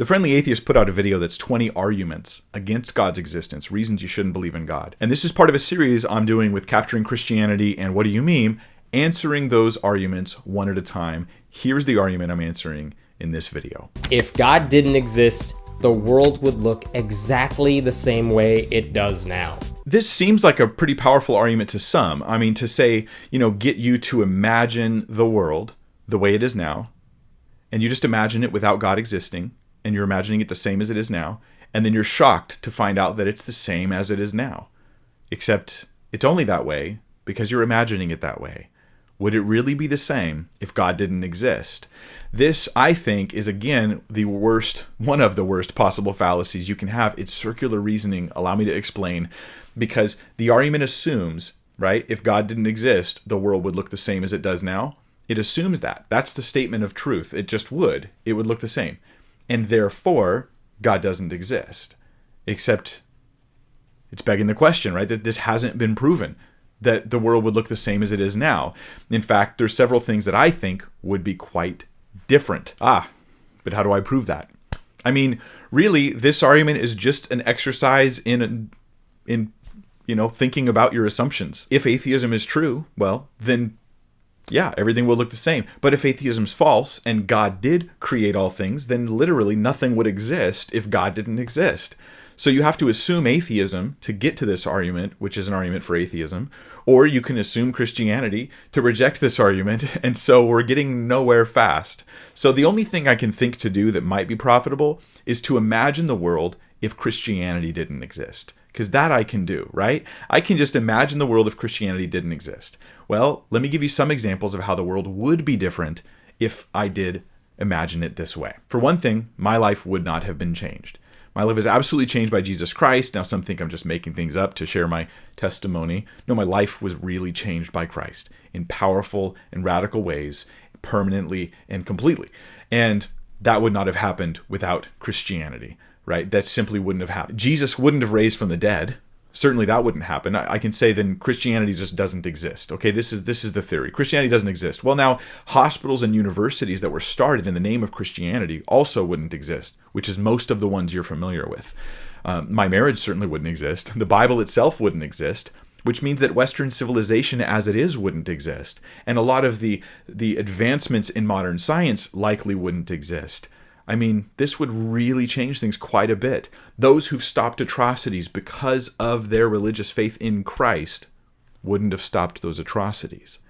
The Friendly Atheist put out a video that's 20 arguments against God's existence, reasons you shouldn't believe in God. And this is part of a series I'm doing with Capturing Christianity and What Do You Meme, answering those arguments one at a time. Here's the argument I'm answering in this video. If God didn't exist, the world would look exactly the same way it does now. This seems like a pretty powerful argument to some. I mean, to say, get you to imagine the world the way it is now, and you just imagine it without God existing, and you're imagining it the same as it is now, and then you're shocked to find out that it's the same as it is now. Except it's only that way because you're imagining it that way. Would it really be the same if God didn't exist? This, I think, is again one of the worst possible fallacies you can have. It's circular reasoning. Allow me to explain. Because the argument assumes, right, if God didn't exist, the world would look the same as it does now. It assumes that. That's the statement of truth. It just would. It would look the same. And therefore, God doesn't exist. Except it's begging the question, right, that this hasn't been proven, that the world would look the same as it is now. In fact, there's several things that I think would be quite different. But how do I prove that? I mean, really, this argument is just an exercise in thinking about your assumptions. If atheism is true, well, then yeah, everything will look the same. But if atheism's false and God did create all things, then literally nothing would exist if God didn't exist. So you have to assume atheism to get to this argument, which is an argument for atheism, or you can assume Christianity to reject this argument, and so we're getting nowhere fast. So the only thing I can think to do that might be profitable is to imagine the world if Christianity didn't exist. Because that I can do, right? I can just imagine the world if Christianity didn't exist. Well, let me give you some examples of how the world would be different if I did imagine it this way. For one thing, my life would not have been changed. My life is absolutely changed by Jesus Christ. Now, some think I'm just making things up to share my testimony. No, my life was really changed by Christ in powerful and radical ways, permanently and completely. And that would not have happened without Christianity. Right? That simply wouldn't have happened. Jesus wouldn't have raised from the dead. Certainly that wouldn't happen. I can say then Christianity just doesn't exist. Okay, this is the theory. Christianity doesn't exist. Well, now hospitals and universities that were started in the name of Christianity also wouldn't exist, which is most of the ones you're familiar with. My marriage certainly wouldn't exist. The Bible itself wouldn't exist, which means that Western civilization as it is wouldn't exist. And a lot of the advancements in modern science likely wouldn't exist. I mean, this would really change things quite a bit. Those who've stopped atrocities because of their religious faith in Christ wouldn't have stopped those atrocities.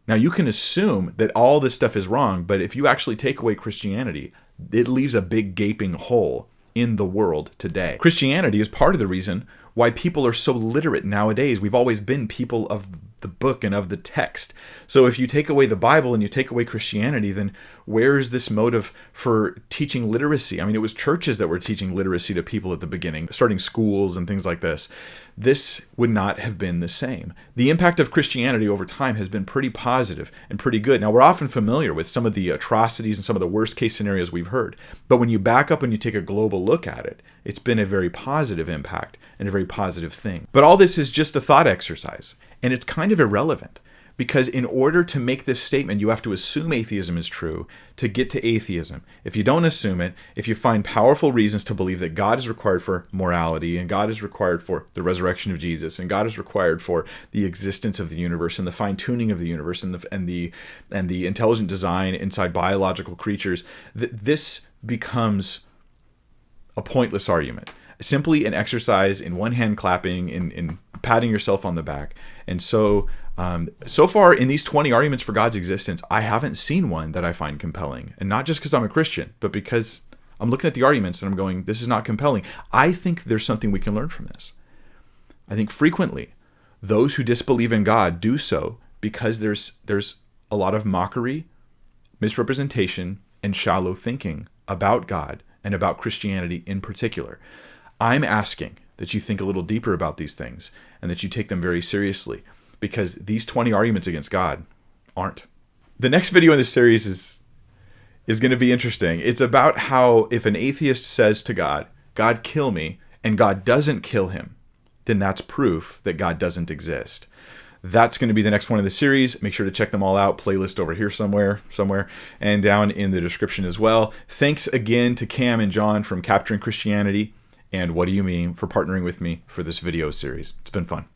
Now, you can assume that all this stuff is wrong, but if you actually take away Christianity, it leaves a big gaping hole in the world today. Christianity is part of the reason why people are so literate nowadays. We've always been people of the book and of the text. So if you take away the Bible and you take away Christianity, then where is this motive for teaching literacy? I mean, it was churches that were teaching literacy to people at the beginning, starting schools and things like this. This would not have been the same. The impact of Christianity over time has been pretty positive and pretty good. Now, we're often familiar with some of the atrocities and some of the worst case scenarios we've heard. But when you back up and you take a global look at it, it's been a very positive impact and a very positive thing. But all this is just a thought exercise. And it's kind of irrelevant because in order to make this statement, you have to assume atheism is true to get to atheism. If you don't assume it, if you find powerful reasons to believe that God is required for morality and God is required for the resurrection of Jesus and God is required for the existence of the universe and the fine-tuning of the universe and the intelligent design inside biological creatures, this becomes a pointless argument. Simply an exercise in one hand clapping, in patting yourself on the back. And so far in these 20 arguments for God's existence, I haven't seen one that I find compelling. And not just because I'm a Christian, but because I'm looking at the arguments and I'm going, this is not compelling. I think there's something we can learn from this. I think frequently those who disbelieve in God do so because there's a lot of mockery, misrepresentation, and shallow thinking about God and about Christianity in particular. I'm asking that you think a little deeper about these things and that you take them very seriously because these 20 arguments against God aren't. The next video in this series is going to be interesting. It's about how if an atheist says to God, God, kill me, and God doesn't kill him, then that's proof that God doesn't exist. That's going to be the next one in the series. Make sure to check them all out. Playlist over here somewhere, and down in the description as well. Thanks again to Cam and John from Capturing Christianity and What Do You Meme for partnering with me for this video series. It's been fun.